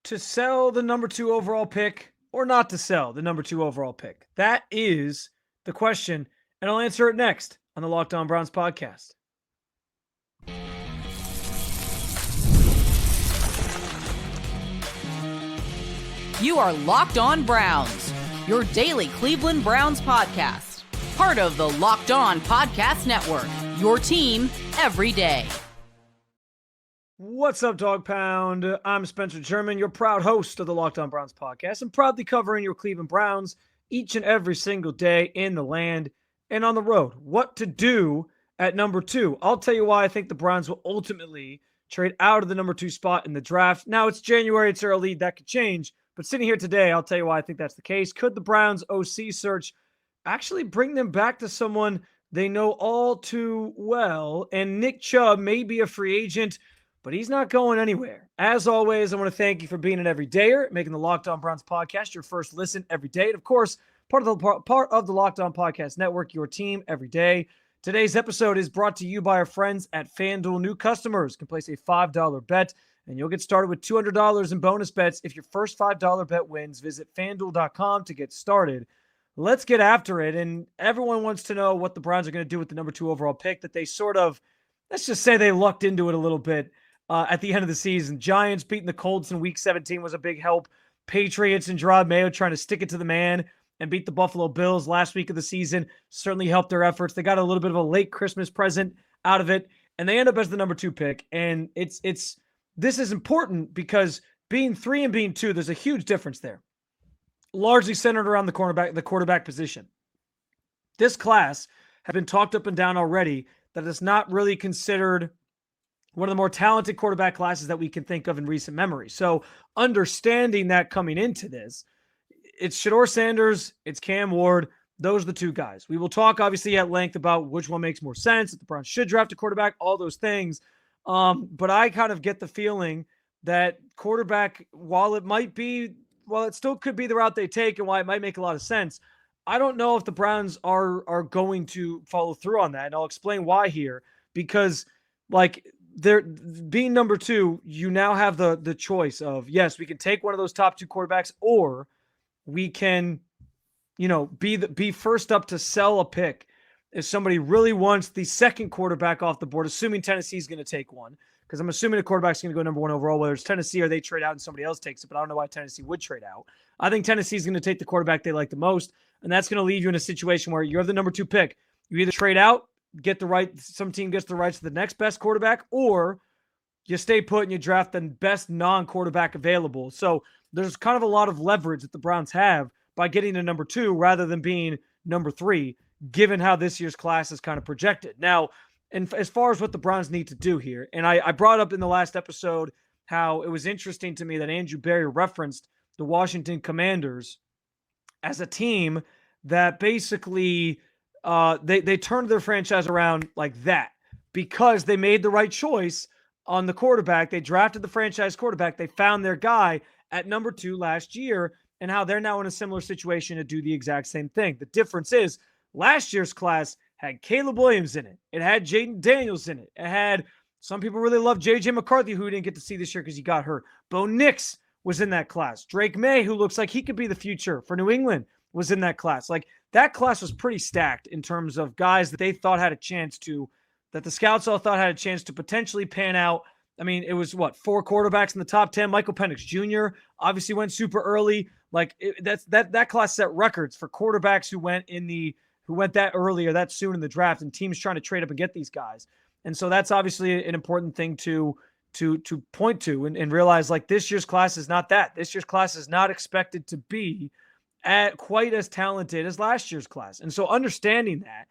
to sell the number 2 overall pick or not to sell the number 2 overall pick? That is the question, and I'll answer it next on the Locked On Browns podcast. You are Locked On Browns, your daily Cleveland Browns podcast. Part of the Locked On Podcast Network, your team every day. What's up, Dog Pound? I'm Spencer German, your proud host of the Locked On Browns podcast, and proudly covering your Cleveland Browns each and every single day in the land and on the road. What to do at number 2? I'll tell you why I think the Browns will ultimately trade out of the number 2 spot in the draft. Now, it's January, it's early, that could change, but sitting here today, I'll tell you why I think that's the case. Could the Browns OC search actually bring them back to someone they know all too well? And Nick Chubb may be a free agent, but he's not going anywhere. As always, I want to thank you for being an everydayer, making the Locked On Browns podcast your first listen every day. And of course, part of the Locked On Podcast Network, your team every day. Today's episode is brought to you by our friends at FanDuel. New customers can place a $5 bet, and you'll get started with $200 in bonus bets if your first $5 bet wins. Visit FanDuel.com to get started. Let's get after it. And everyone wants to know what the Browns are going to do with the number 2 overall pick that they sort of, let's just say they lucked into it a little bit. At the end of the season, Giants beating the Colts in Week 17 was a big help. Patriots and Gerard Mayo trying to stick it to the man and beat the Buffalo Bills last week of the season certainly helped their efforts. They got a little bit of a late Christmas present out of it, and they end up as the number 2 pick. And this is important because being 3 and being 2, there's a huge difference there. Largely centered around the quarterback position. This class has been talked up and down already that it's not really considered one of the more talented quarterback classes that we can think of in recent memory. So understanding that coming into this, it's Shedeur Sanders, it's Cam Ward. Those are the 2 guys. We will talk obviously at length about which one makes more sense, if the Browns should draft a quarterback, all those things. But I kind of get the feeling that quarterback, while it still could be the route they take and why it might make a lot of sense, I don't know if the Browns are going to follow through on that. And I'll explain why here, because they're being number 2, you now have the choice of, yes, we can take one of those top 2 quarterbacks, or we can, be first up to sell a pick if somebody really wants the second quarterback off the board, assuming Tennessee's going to take one, because I'm assuming a quarterback's going to go number 1 overall, whether it's Tennessee or they trade out and somebody else takes it, but I don't know why Tennessee would trade out. I think Tennessee's going to take the quarterback they like the most, and that's going to leave you in a situation where you're the number 2 pick. You either trade out, some team gets the rights to the next best quarterback, or you stay put and you draft the best non-quarterback available. So there's kind of a lot of leverage that the Browns have by getting to number 2 rather than being number 3, given how this year's class is kind of projected. Now, and as far as what the Browns need to do here, and I brought up in the last episode how it was interesting to me that Andrew Berry referenced the Washington Commanders as a team that basically they turned their franchise around like that because they made the right choice on the quarterback. They drafted the franchise quarterback. They found their guy at number 2 last year, and how they're now in a similar situation to do the exact same thing. The difference is last year's class had Caleb Williams in it. It had Jaden Daniels in it. It had, some people really love J.J. McCarthy, who we didn't get to see this year because he got hurt. Bo Nix was in that class. Drake May, who looks like he could be the future for New England, was in that class. That class was pretty stacked in terms of guys that they thought had a chance to, that the scouts all thought had a chance to potentially pan out. I mean, it was 4 quarterbacks in the top 10. Michael Penix Jr. obviously went super early. That class set records for quarterbacks who went that early or that soon in the draft, and teams trying to trade up and get these guys. And so that's obviously an important thing to point to and realize, this year's class is not that. This year's class is not expected to be quite as talented as last year's class. And so understanding that,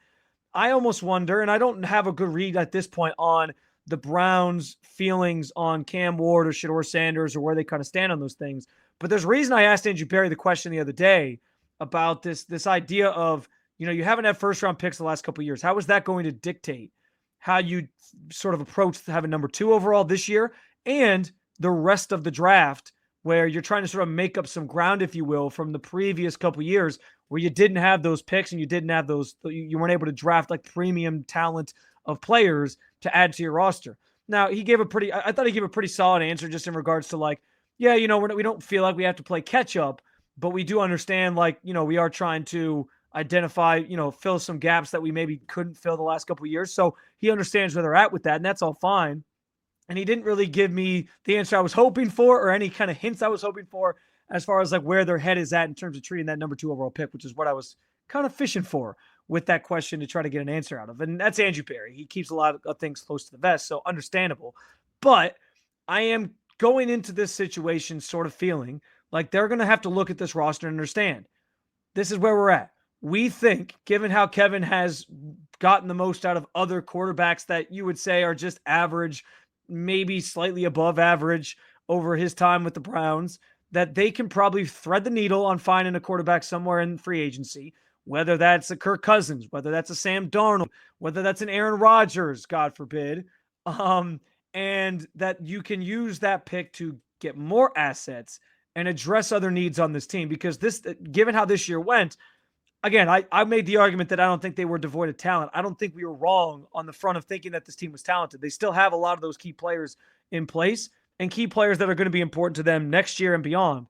I almost wonder, and I don't have a good read at this point on the Browns' feelings on Cam Ward or Shedeur Sanders or where they kind of stand on those things. But there's a reason I asked Andrew Berry the question the other day about this idea of, you haven't had first-round picks the last couple of years. How is that going to dictate how you sort of approach having number 2 overall this year and the rest of the draft, where you're trying to sort of make up some ground, if you will, from the previous couple of years where you didn't have those picks and you weren't able to draft premium talent of players to add to your roster. Now, I thought he gave a pretty solid answer just in regards to yeah, we don't feel like we have to play catch up, but we do understand, like, we are trying to identify, fill some gaps that we maybe couldn't fill the last couple of years. So he understands where they're at with that, and that's all fine. And he didn't really give me the answer I was hoping for or any kind of hints I was hoping for as far as like where their head is at in terms of treating that number 2 overall pick, which is what I was kind of fishing for with that question to try to get an answer out of. And that's Andrew Perry. He keeps a lot of things close to the vest, so understandable. But I am going into this situation sort of feeling like they're going to have to look at this roster and understand this is where we're at. We think, given how Kevin has gotten the most out of other quarterbacks that you would say are just average, maybe slightly above average over his time with the Browns, that they can probably thread the needle on finding a quarterback somewhere in free agency, whether that's a Kirk Cousins, whether that's a Sam Darnold, whether that's an Aaron Rodgers, God forbid, and that you can use that pick to get more assets and address other needs on this team. Because given how this year went, again, I made the argument that I don't think they were devoid of talent. I don't think we were wrong on the front of thinking that this team was talented. They still have a lot of those key players in place and key players that are going to be important to them next year and beyond.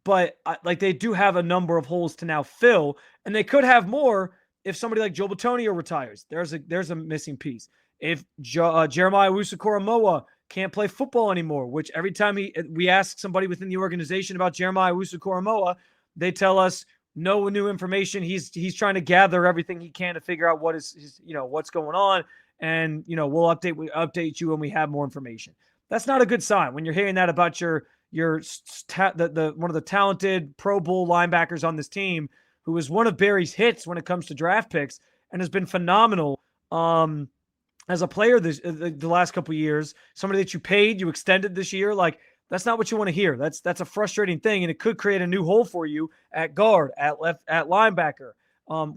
But they do have a number of holes to now fill, and they could have more if somebody like Joe Bitonio retires. There's a missing piece. If Jeremiah Owusu-Koramoah can't play football anymore, which every time we ask somebody within the organization about Jeremiah Owusu-Koramoah, they tell us no new information. He's trying to gather everything he can to figure out what is what's going on, and we'll update you when we have more information. That's not a good sign when you're hearing that about one of the talented Pro Bowl linebackers on this team, who is one of Barry's hits when it comes to draft picks and has been phenomenal as a player the last couple of years. Somebody that you paid, you extended this year, like. That's not what you want to hear. That's a frustrating thing, and it could create a new hole for you at guard, at linebacker.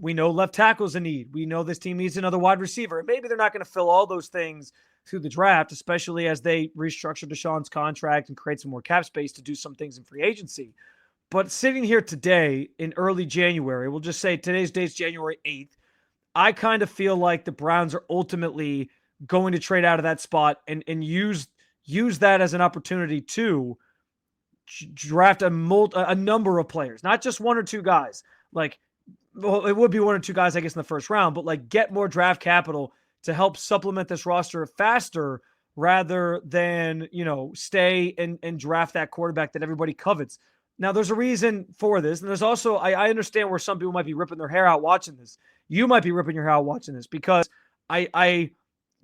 We know left tackle's a need. We know this team needs another wide receiver. And maybe they're not going to fill all those things through the draft, especially as they restructure Deshaun's contract and create some more cap space to do some things in free agency. But sitting here today in early January, we'll just say today's date's January 8th, I kind of feel like the Browns are ultimately going to trade out of that spot and use that as an opportunity to draft a number of players, not just one or two guys. It would be one or two guys, I guess, in the first round, but get more draft capital to help supplement this roster faster rather than, stay and draft that quarterback that everybody covets. Now, there's a reason for this. And there's also, I understand where some people might be ripping their hair out watching this. You might be ripping your hair out watching this because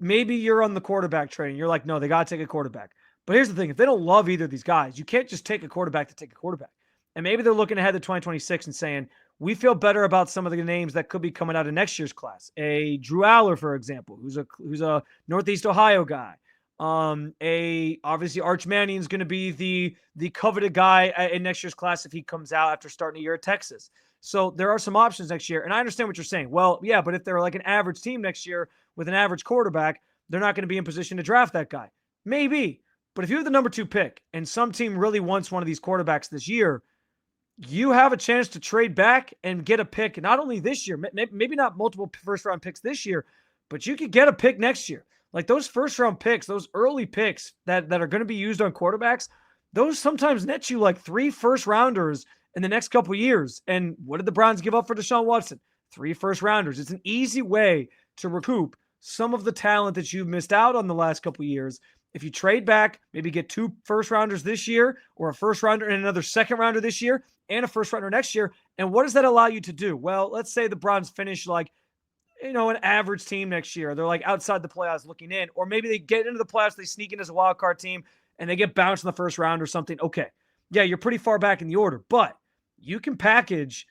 maybe you're on the quarterback train. You're like, no, they got to take a quarterback. But here's the thing. If they don't love either of these guys, you can't just take a quarterback to take a quarterback. And maybe they're looking ahead to 2026 and saying, we feel better about some of the names that could be coming out of next year's class. A Drew Aller, for example, who's a Northeast Ohio guy. Obviously Arch Manning is going to be the coveted guy in next year's class if he comes out after starting a year at Texas. So there are some options next year. And I understand what you're saying. Well, yeah, but if they're like an average team next year with an average quarterback, they're not going to be in position to draft that guy. Maybe. But if you have the number 2 pick and some team really wants one of these quarterbacks this year, you have a chance to trade back and get a pick, not only this year, maybe not multiple first-round picks this year, but you could get a pick next year. Like those first-round picks, those early picks that are going to be used on quarterbacks, those sometimes net you like 3 first-rounders in the next couple of years. And what did the Browns give up for Deshaun Watson? 3 first-rounders. It's an easy way to recoup some of the talent that you've missed out on the last couple of years. If you trade back, maybe get 2 first-rounders this year or a first-rounder and another second-rounder this year and a first-rounder next year. And what does that allow you to do? Well, let's say the Browns finish an average team next year. They're outside the playoffs looking in. Or maybe they get into the playoffs, they sneak in as a wild card team, and they get bounced in the first round or something. Okay. Yeah, you're pretty far back in the order. But you can package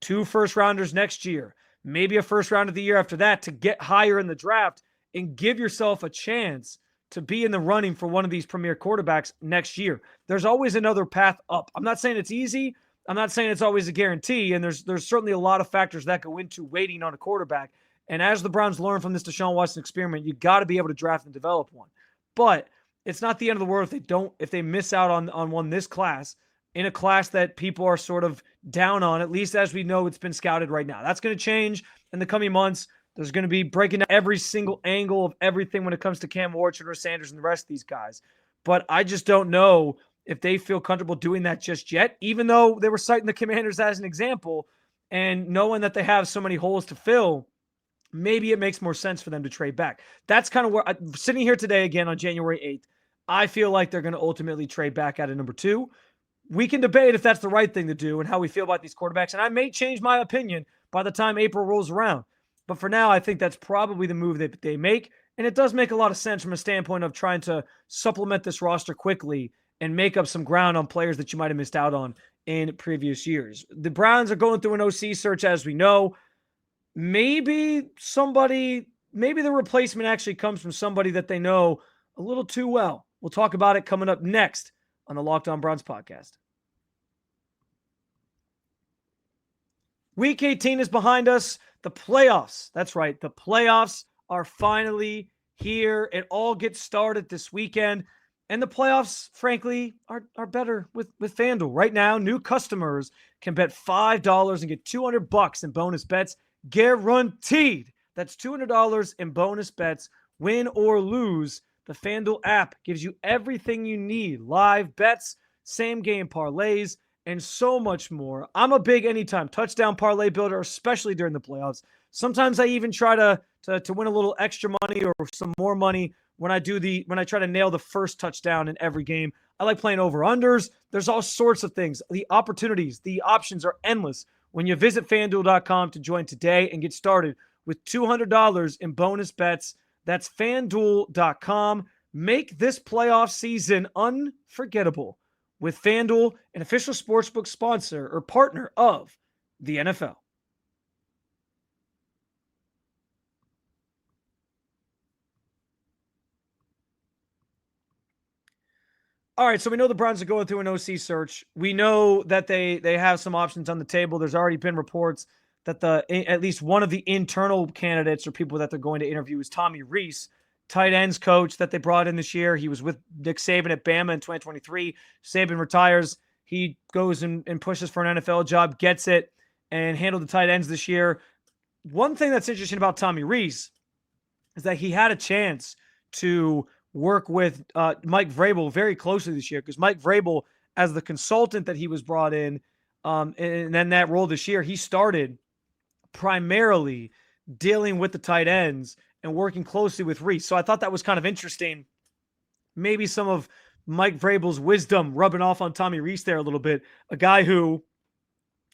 2 first-rounders next year, maybe a first-round of the year after that to get higher in the draft and give yourself a chance to be in the running for one of these premier quarterbacks next year. There's always another path up. I'm not saying it's easy. I'm not saying it's always a guarantee. And there's certainly a lot of factors that go into waiting on a quarterback. And as the Browns learn from this Deshaun Watson experiment, you got to be able to draft and develop one. But it's not the end of the world if they miss out on one this class, in a class that people are sort of down on, at least as we know it's been scouted right now. That's going to change in the coming months. There's going to be breaking down every single angle of everything when it comes to Cam Orchard or Sanders and the rest of these guys. But I just don't know if they feel comfortable doing that just yet, even though they were citing the Commanders as an example and knowing that they have so many holes to fill, maybe it makes more sense for them to trade back. That's kind of where I'm sitting here today again on January 8th. I feel like they're going to ultimately trade back out of number 2. We can debate if that's the right thing to do and how we feel about these quarterbacks. And I may change my opinion by the time April rolls around. But for now, I think that's probably the move that they make. And it does make a lot of sense from a standpoint of trying to supplement this roster quickly and make up some ground on players that you might have missed out on in previous years. The Browns are going through an OC search, as we know. Maybe the replacement actually comes from somebody that they know a little too well. We'll talk about it coming up next on the Locked On Browns podcast. Week 18 is behind us. The playoffs, that's right, the playoffs are finally here. It all gets started this weekend. And the playoffs, frankly, are better with FanDuel. Right now, new customers can bet $5 and get $200 in bonus bets guaranteed. That's $200 in bonus bets, win or lose. The FanDuel app gives you everything you need. Live bets, same game parlays, and so much more. I'm a big anytime touchdown parlay builder, especially during the playoffs. Sometimes I even try to win a little extra money or some more money when I try to nail the first touchdown in every game. I like playing over-unders. There's all sorts of things. The opportunities, the options are endless when you visit FanDuel.com to join today and get started with $200 in bonus bets. That's FanDuel.com. Make this playoff season unforgettable with FanDuel, an official sportsbook sponsor or partner of the NFL. All right, so we know the Browns are going through an OC search. We know that they have some options on the table. There's already been reports that at least one of the internal candidates or people that they're going to interview is Tommy Rees, tight ends coach that they brought in this year. He was with Nick Saban at Bama in 2023. Saban retires. He goes and pushes for an NFL job, gets it, and handled the tight ends this year. One thing that's interesting about Tommy Rees is that he had a chance to work with Mike Vrabel very closely this year, because Mike Vrabel, as the consultant that he was brought in, and then that role this year, he started primarily dealing with the tight ends and working closely with Rees. So I thought that was kind of interesting. Maybe some of Mike Vrabel's wisdom rubbing off on Tommy Rees there a little bit, a guy who,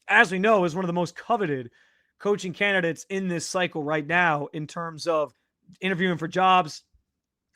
as we know, is one of the most coveted coaching candidates in this cycle right now in terms of interviewing for jobs.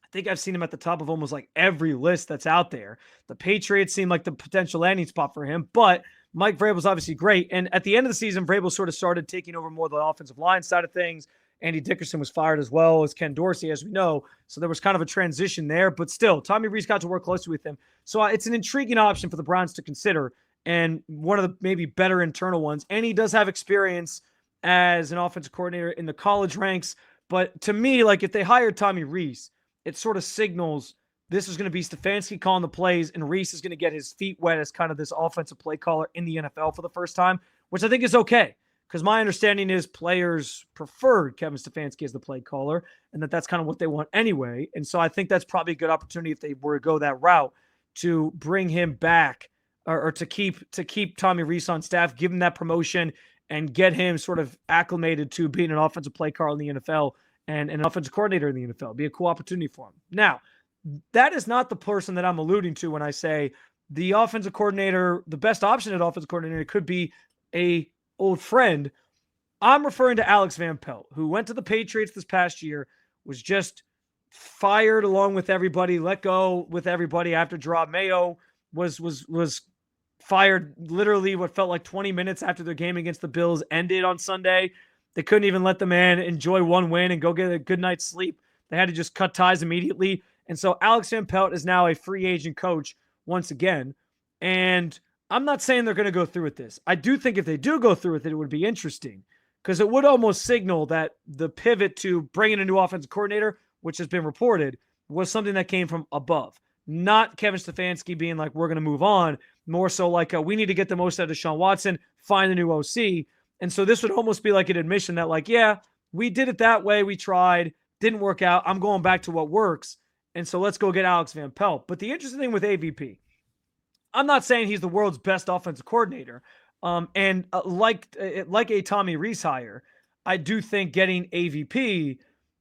I think I've seen him at the top of almost like every list that's out there. The Patriots seem like the potential landing spot for him, but Mike Vrabel's obviously great. And at the end of the season, Vrabel sort of started taking over more of the offensive line side of things. Andy Dickerson was fired as well as Ken Dorsey, as we know. So there was kind of a transition there, but still, Tommy Rees got to work closely with him. So it's an intriguing option for the Browns to consider, and one of the maybe better internal ones. And he does have experience as an offensive coordinator in the college ranks. But to me, like, if they hired Tommy Rees, it sort of signals this is going to be Stefanski calling the plays, and Rees is going to get his feet wet as kind of this offensive play caller in the NFL for the first time, which I think is okay, because my understanding is players preferred Kevin Stefanski as the play caller, and that's kind of what they want anyway. And so I think that's probably a good opportunity if they were to go that route, to bring him back or to keep Tommy Rees on staff, give him that promotion, and get him sort of acclimated to being an offensive play caller in the NFL and an offensive coordinator in the NFL. It'd be a cool opportunity for him. Now, that is not the person that I'm alluding to when I say the offensive coordinator, the best option at offensive coordinator could be a old friend. I'm referring to Alex Van Pelt, who went to the Patriots this past year, was just fired along with everybody, let go with everybody after Gerard Mayo was fired literally what felt like 20 minutes after their game against the Bills ended on Sunday. They couldn't even let the man enjoy one win and go get a good night's sleep. They had to just cut ties immediately. And so Alex Van Pelt is now a free agent coach once again. And I'm not saying they're going to go through with this. I do think if they do go through with it, it would be interesting, because it would almost signal that the pivot to bring in a new offensive coordinator, which has been reported, was something that came from above. Not Kevin Stefanski being like, we're going to move on. More so like, we need to get the most out of Deshaun Watson, find a new OC. And so this would almost be like an admission that, like, yeah, we did it that way. We tried. Didn't work out. I'm going back to what works. And so let's go get Alex Van Pelt. But the interesting thing with AVP I'm not saying he's the world's best offensive coordinator. And like a Tommy Rees hire, I do think getting AVP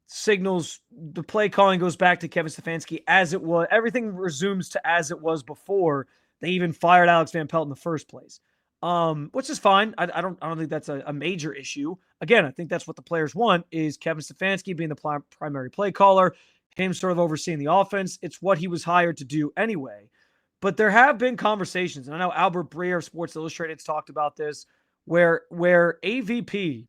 signals the play calling goes back to Kevin Stefanski as it was. Everything resumes to as it was before they even fired Alex Van Pelt in the first place. Which is fine. I don't think that's a major issue. Again, I think that's what the players want is Kevin Stefanski being the primary play caller, him sort of overseeing the offense. It's what he was hired to do anyway. But there have been conversations, and I know Albert Breer of Sports Illustrated's talked about this, where AVP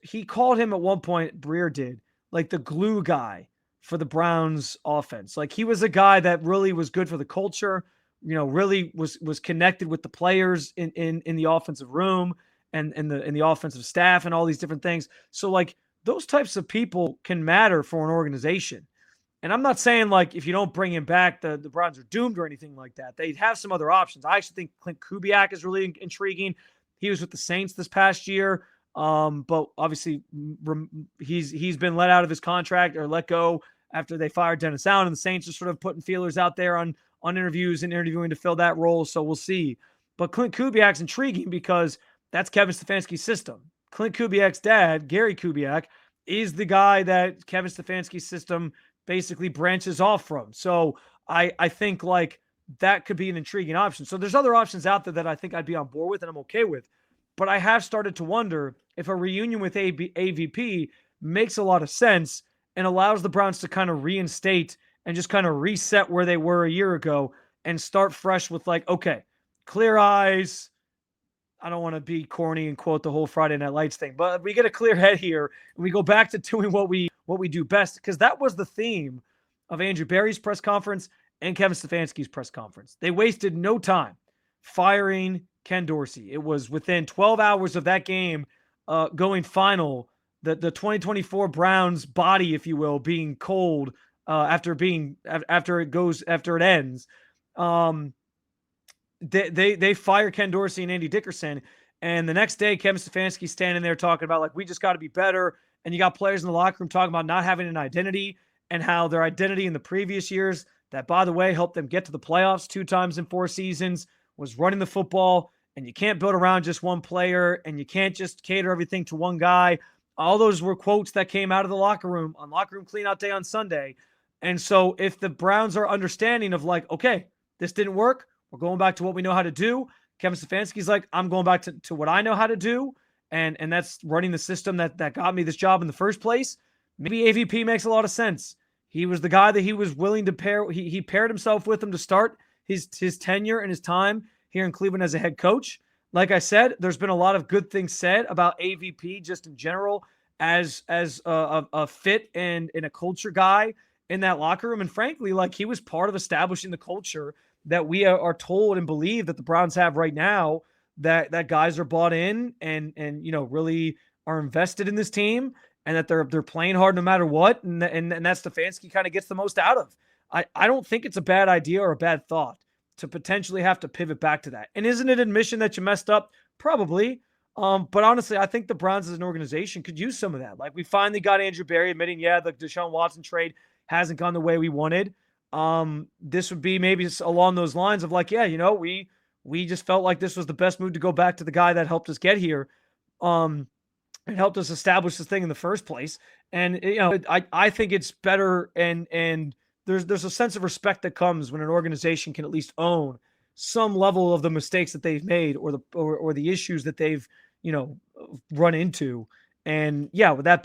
he called him at one point, Breer did, like the glue guy for the Browns offense. Like he was a guy that really was good for the culture, really was connected with the players in the offensive room and in the offensive staff and all these different things. So like those types of people can matter for an organization. And I'm not saying like if you don't bring him back, the Browns are doomed or anything like that. They'd have some other options. I actually think Clint Kubiak is really intriguing. He was with the Saints this past year, but obviously he's been let out of his contract or let go after they fired Dennis Allen, and the Saints are sort of putting feelers out there on interviews and interviewing to fill that role. So we'll see. But Clint Kubiak's intriguing because that's Kevin Stefanski's system. Clint Kubiak's dad, Gary Kubiak, is the guy that Kevin Stefanski's system basically branches off from. So I think like that could be an intriguing option. So there's other options out there that I think I'd be on board with and I'm okay with. But I have started to wonder if a reunion with AVP makes a lot of sense and allows the Browns to kind of reinstate and just kind of reset where they were a year ago and start fresh with like, okay, clear eyes. I don't want to be corny and quote the whole Friday Night Lights thing, but we get a clear head here and we go back to doing what we do best, because that was the theme of Andrew Berry's press conference and Kevin Stefanski's press conference. They wasted no time firing Ken Dorsey. It was within 12 hours of that game going final, the 2024 Browns body, if you will, being cold after it ends. They fire Ken Dorsey and Andy Dickerson, and the next day Kevin Stefanski standing there talking about like we just got to be better, and you got players in the locker room talking about not having an identity and how their identity in the previous years that, by the way, helped them get to the playoffs 2 times in 4 seasons was running the football, and you can't build around just one player, and you can't just cater everything to one guy. All those were quotes that came out of the locker room on locker room cleanout day on Sunday. And so if the Browns are understanding of like, okay, this didn't work, we're going back to what we know how to do. Kevin Stefanski's like, I'm going back to what I know how to do. And that's running the system that got me this job in the first place. Maybe AVP makes a lot of sense. He was the guy that he was willing to pair. He paired himself with him to start his tenure and his time here in Cleveland as a head coach. Like I said, there's been a lot of good things said about AVP just in general as a fit and a culture guy in that locker room. And frankly, like he was part of establishing the culture that we are told and believe that the Browns have right now, that guys are bought in and really are invested in this team, and that they're playing hard no matter what, and that Stefanski kind of gets the most out of. I don't think it's a bad idea or a bad thought to potentially have to pivot back to that. And isn't it admission that you messed up? Probably. But honestly, I think the Browns as an organization could use some of that. Like we finally got Andrew Berry admitting, yeah, the Deshaun Watson trade hasn't gone the way we wanted. This would be maybe along those lines of like, yeah, we just felt like this was the best move to go back to the guy that helped us get here. And helped us establish this thing in the first place. And, I think it's better. And there's a sense of respect that comes when an organization can at least own some level of the mistakes that they've made or the issues that they've, run into. And yeah, would this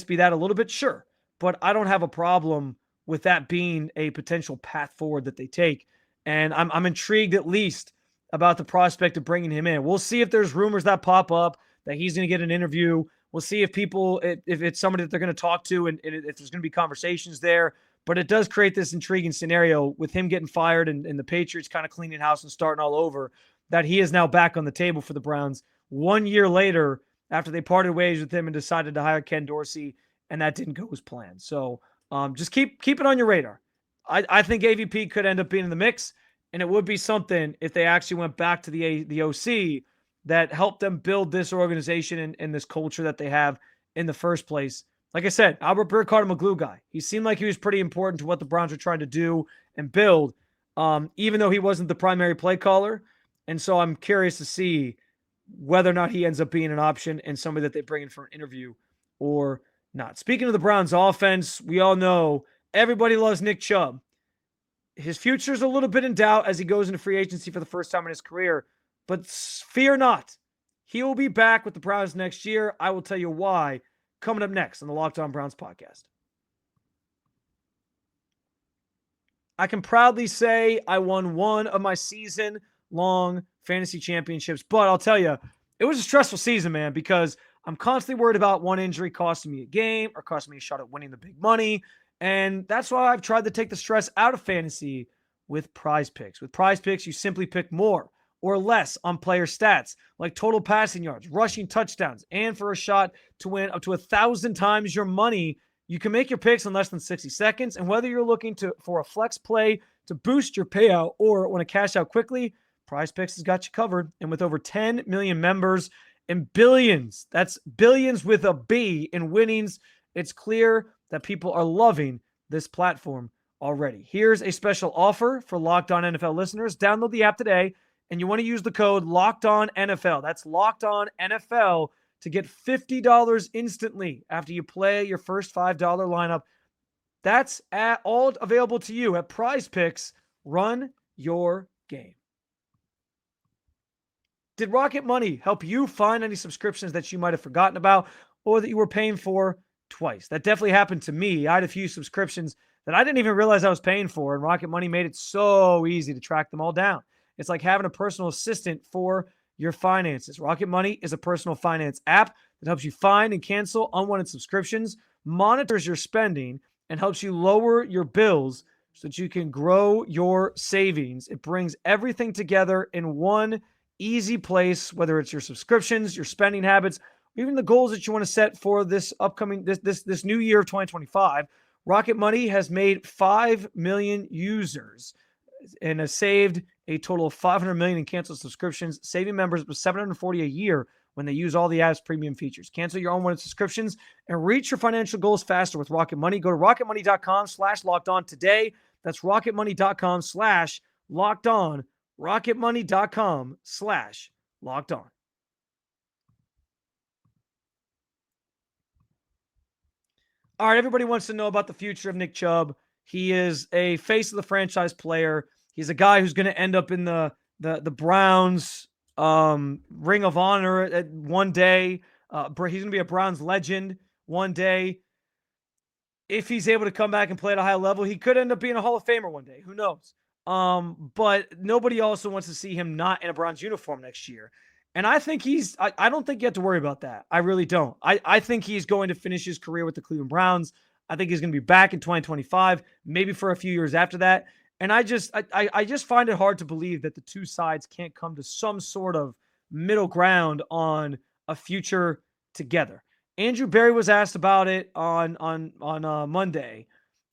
be that a little bit? Sure. But I don't have a problem with that being a potential path forward that they take. And I'm intrigued at least about the prospect of bringing him in. We'll see if there's rumors that pop up that he's going to get an interview. We'll see if it's somebody that they're going to talk to and if there's going to be conversations there. But it does create this intriguing scenario with him getting fired and the Patriots kind of cleaning house and starting all over, that he is now back on the table for the Browns 1 year later after they parted ways with him and decided to hire Ken Dorsey, and that didn't go as planned. So just keep it on your radar. I think AVP could end up being in the mix, and it would be something if they actually went back to the OC that helped them build this organization and this culture that they have in the first place. Like I said, Albert Breer called him a glue guy. He seemed like he was pretty important to what the Browns were trying to do and build. even though he wasn't the primary play caller. And so I'm curious to see whether or not he ends up being an option and somebody that they bring in for an interview or not. Speaking of the Browns offense, we all know everybody loves Nick Chubb. His future's a little bit in doubt as he goes into free agency for the first time in his career, but fear not. He will be back with the Browns next year. I will tell you why coming up next on the Locked On Browns podcast. I can proudly say I won one of my season-long fantasy championships, but I'll tell you, it was a stressful season, man, because I'm constantly worried about one injury costing me a game or costing me a shot at winning the big money. And that's why I've tried to take the stress out of fantasy with PrizePicks. With PrizePicks, you simply pick more or less on player stats like total passing yards, rushing touchdowns, and for a shot to win up to 1,000 times your money. You can make your picks in less than 60 seconds. And whether you're looking for a flex play to boost your payout or want to cash out quickly, PrizePicks has got you covered. And with over 10 million members and billions, that's billions with a B, in winnings, it's clear that people are loving this platform already. Here's a special offer for Locked On NFL listeners. Download the app today, and you want to use the code Locked On NFL. That's Locked On NFL to get $50 instantly after you play your first $5 lineup. That's all available to you at PrizePicks. Run your game. Did Rocket Money help you find any subscriptions that you might have forgotten about or that you were paying for twice? That definitely happened to me. I had a few subscriptions that I didn't even realize I was paying for, and Rocket Money made it so easy to track them all down. It's like having a personal assistant for your finances. Rocket Money is a personal finance app that helps you find and cancel unwanted subscriptions, monitors your spending, and helps you lower your bills so that you can grow your savings. It brings everything together in one easy place, whether it's your subscriptions, your spending habits, even the goals that you want to set for this upcoming, this new year of 2025. Rocket Money has made 5 million users and has saved a total of 500 million in canceled subscriptions, saving members up to $740 a year when they use all the app's premium features. Cancel your unwanted subscriptions and reach your financial goals faster with Rocket Money. Go to rocketmoney.com/lockedon today. That's rocketmoney.com/lockedon. rocketmoney.com/lockedon. All right, everybody wants to know about the future of Nick Chubb. He is a face of the franchise player. He's a guy who's going to end up in the Browns Ring of Honor at one day. He's going to be a Browns legend one day. If he's able to come back and play at a high level, he could end up being a Hall of Famer one day. Who knows? But nobody also wants to see him not in a Browns uniform next year. And I think I don't think you have to worry about that. I really don't. I think he's going to finish his career with the Cleveland Browns. I think he's going to be back in 2025, maybe for a few years after that. And I just find it hard to believe that the two sides can't come to some sort of middle ground on a future together. Andrew Berry was asked about it on Monday,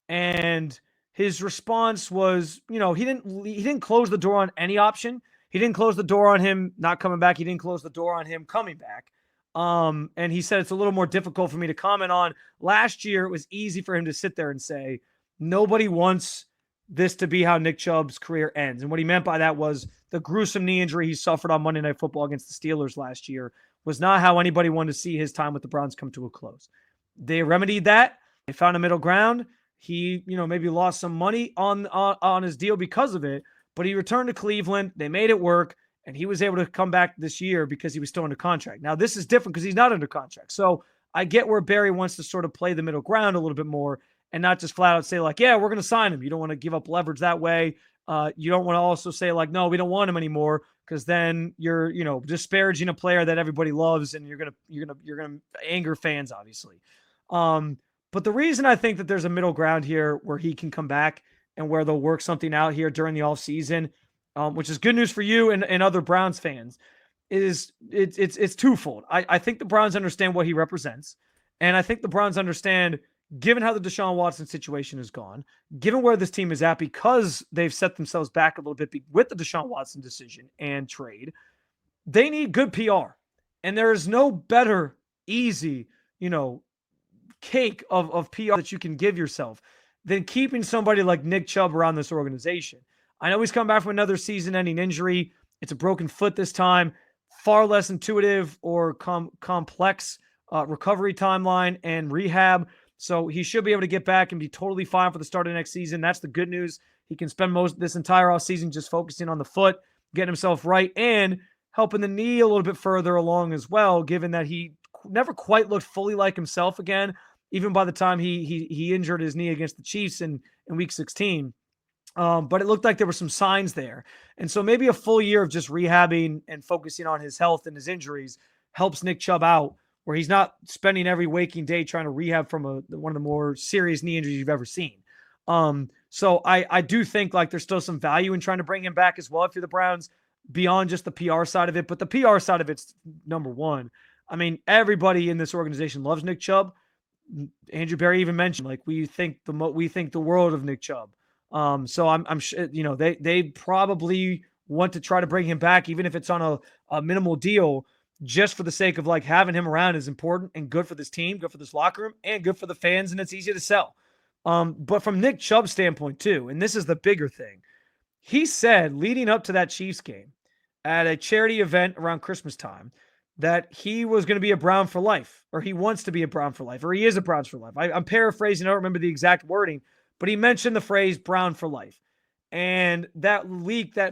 and his response was, he didn't close the door on any option. He didn't close the door on him not coming back. He didn't close the door on him coming back. And he said it's a little more difficult for me to comment on. Last year, it was easy for him to sit there and say, nobody wants this to be how Nick Chubb's career ends. And what he meant by that was the gruesome knee injury he suffered on Monday Night Football against the Steelers last year was not how anybody wanted to see his time with the Browns come to a close. They remedied that. They found a middle ground. He, maybe lost some money on his deal because of it, but he returned to Cleveland. They made it work, and he was able to come back this year because he was still under contract. Now, this is different because he's not under contract. So I get where Barry wants to sort of play the middle ground a little bit more and not just flat out say like, yeah, we're going to sign him. You don't want to give up leverage that way. You don't want to also say like, no, we don't want him anymore, because then you're, disparaging a player that everybody loves, and you're gonna anger fans, obviously. But the reason I think that there's a middle ground here where he can come back and where they'll work something out here during the offseason, which is good news for you and other Browns fans, is it's twofold. I think the Browns understand what he represents, and I think the Browns understand, given how the Deshaun Watson situation has gone, given where this team is at, because they've set themselves back a little bit with the Deshaun Watson decision and trade, they need good PR. And there is no better, easy, cake of PR that you can give yourself than keeping somebody like Nick Chubb around this organization. I know he's come back from another season-ending injury. It's a broken foot this time. Far less intuitive or complex recovery timeline and rehab. So he should be able to get back and be totally fine for the start of next season. That's the good news. He can spend this entire offseason just focusing on the foot, getting himself right, and helping the knee a little bit further along as well, given that he never quite looked fully like himself again, even by the time he injured his knee against the Chiefs in week 16. But it looked like there were some signs there. And so maybe a full year of just rehabbing and focusing on his health and his injuries helps Nick Chubb out, where he's not spending every waking day trying to rehab from one of the more serious knee injuries you've ever seen. So I do think like there's still some value in trying to bring him back as well if you're the Browns, beyond just the PR side of it. But the PR side of it's number one. I mean, everybody in this organization loves Nick Chubb. Andrew Berry even mentioned, like, we think the world of Nick Chubb. So I'm sure, they probably want to try to bring him back, even if it's on a minimal deal, just for the sake of like having him around is important and good for this team, good for this locker room, and good for the fans, and it's easy to sell. But from Nick Chubb's standpoint too, and this is the bigger thing, he said leading up to that Chiefs game at a charity event around Christmas time that he was going to be a Brown for life, or he wants to be a Brown for life, or he is a Browns for life. I'm paraphrasing. I don't remember the exact wording, but he mentioned the phrase Brown for life. And that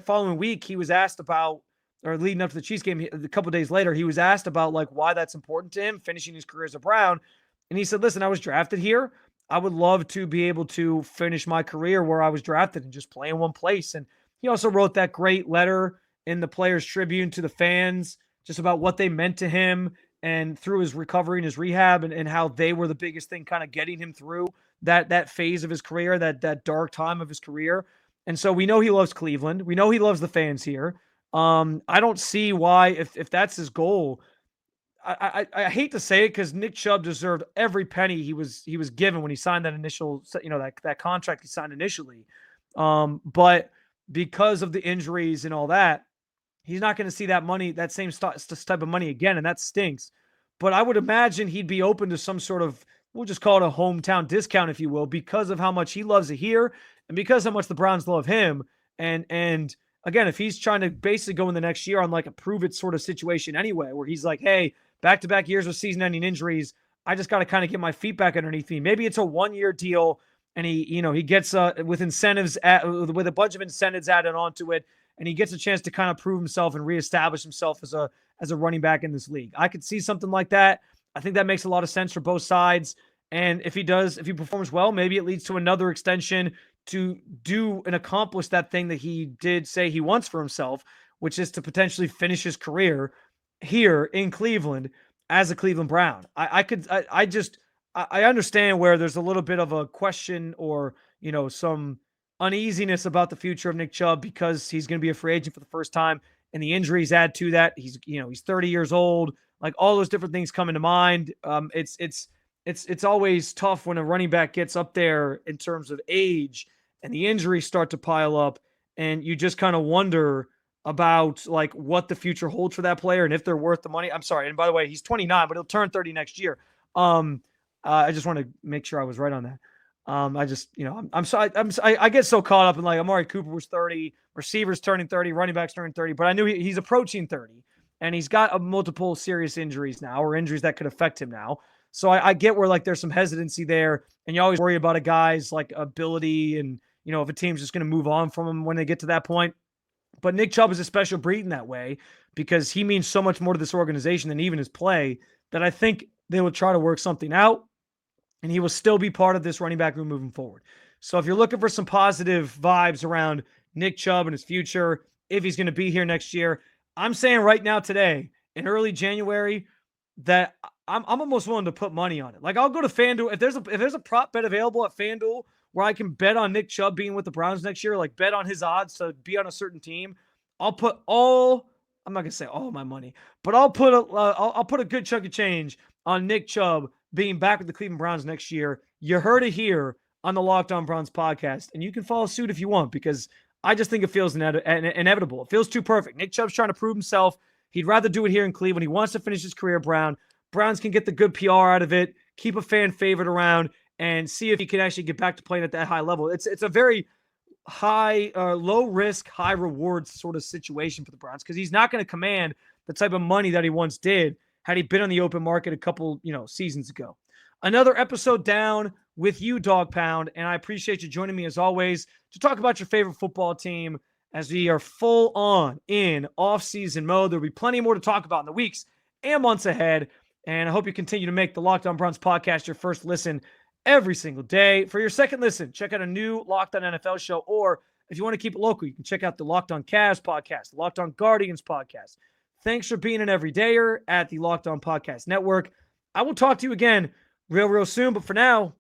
following week, he was asked about, or leading up to the Chiefs game, a couple of days later, he was asked about like why that's important to him, finishing his career as a Brown. And he said, listen, I was drafted here. I would love to be able to finish my career where I was drafted and just play in one place. And he also wrote that great letter in the Players Tribune to the fans, just about what they meant to him and through his recovery and his rehab, and how they were the biggest thing kind of getting him through that phase of his career, that dark time of his career. And so we know he loves Cleveland. We know he loves the fans here. I don't see why, if that's his goal, I hate to say it because Nick Chubb deserved every penny he was given when he signed that initial, that contract he signed initially. But because of the injuries and all that, he's not going to see that money, that same type of money again, and that stinks. But I would imagine he'd be open to some sort of, we'll just call it a hometown discount, if you will, because of how much he loves it here and because how much the Browns love him. And again, if he's trying to basically go in the next year on like a prove it sort of situation anyway, where he's like, hey, back-to-back years with season-ending injuries, I just got to kind of get my feet back underneath me. Maybe it's a one-year deal, and he gets with incentives with a bunch of incentives added onto it, and he gets a chance to kind of prove himself and reestablish himself as a running back in this league. I could see something like that. I think that makes a lot of sense for both sides. And if he performs well, maybe it leads to another extension to do and accomplish that thing that he did say he wants for himself, which is to potentially finish his career here in Cleveland as a Cleveland Brown. I understand where there's a little bit of a question or, some uneasiness about the future of Nick Chubb because he's going to be a free agent for the first time, and the injuries add to that. He's 30 years old, like all those different things come into mind. It's always tough when a running back gets up there in terms of age and the injuries start to pile up, and you just kind of wonder about like what the future holds for that player and if they're worth the money. I'm sorry. And by the way, he's 29, but he'll turn 30 next year. I just want to make sure I was right on that. I get so caught up in like Amari Cooper was 30, receivers turning 30, running backs turning 30, but I knew he's approaching 30 and he's got multiple serious injuries now, or injuries that could affect him now. So I get where like there's some hesitancy there, and you always worry about a guy's like ability and, if a team's just going to move on from him when they get to that point. But Nick Chubb is a special breed in that way because he means so much more to this organization than even his play, that I think they will try to work something out, and he will still be part of this running back room moving forward. So if you're looking for some positive vibes around Nick Chubb and his future, if he's going to be here next year, I'm saying right now today in early January that I'm almost willing to put money on it. Like I'll go to FanDuel. If there's a prop bet available at FanDuel where I can bet on Nick Chubb being with the Browns next year, like bet on his odds to be on a certain team, I'll put I'm not going to say all my money, but I'll put a good chunk of change on Nick Chubb being back with the Cleveland Browns next year. You heard it here on the Locked On Browns podcast, and you can follow suit if you want, because I just think it feels inevitable. It feels too perfect. Nick Chubb's trying to prove himself. He'd rather do it here in Cleveland. He wants to finish his career Brown. Browns can get the good PR out of it, keep a fan favorite around, and see if he can actually get back to playing at that high level. It's a very low risk, high reward sort of situation for the Browns because he's not going to command the type of money that he once did had he been on the open market a couple, seasons ago. Another episode down with you, Dog Pound, and I appreciate you joining me as always to talk about your favorite football team as we are full on in off-season mode. There'll be plenty more to talk about in the weeks and months ahead, and I hope you continue to make the Locked On Browns podcast your first listen every single day. For your second listen, check out a new Locked On NFL show, or if you want to keep it local, you can check out the Locked On Cavs podcast, the Locked On Guardians podcast. Thanks for being an everydayer at the Locked On Podcast Network. I will talk to you again real soon, but for now,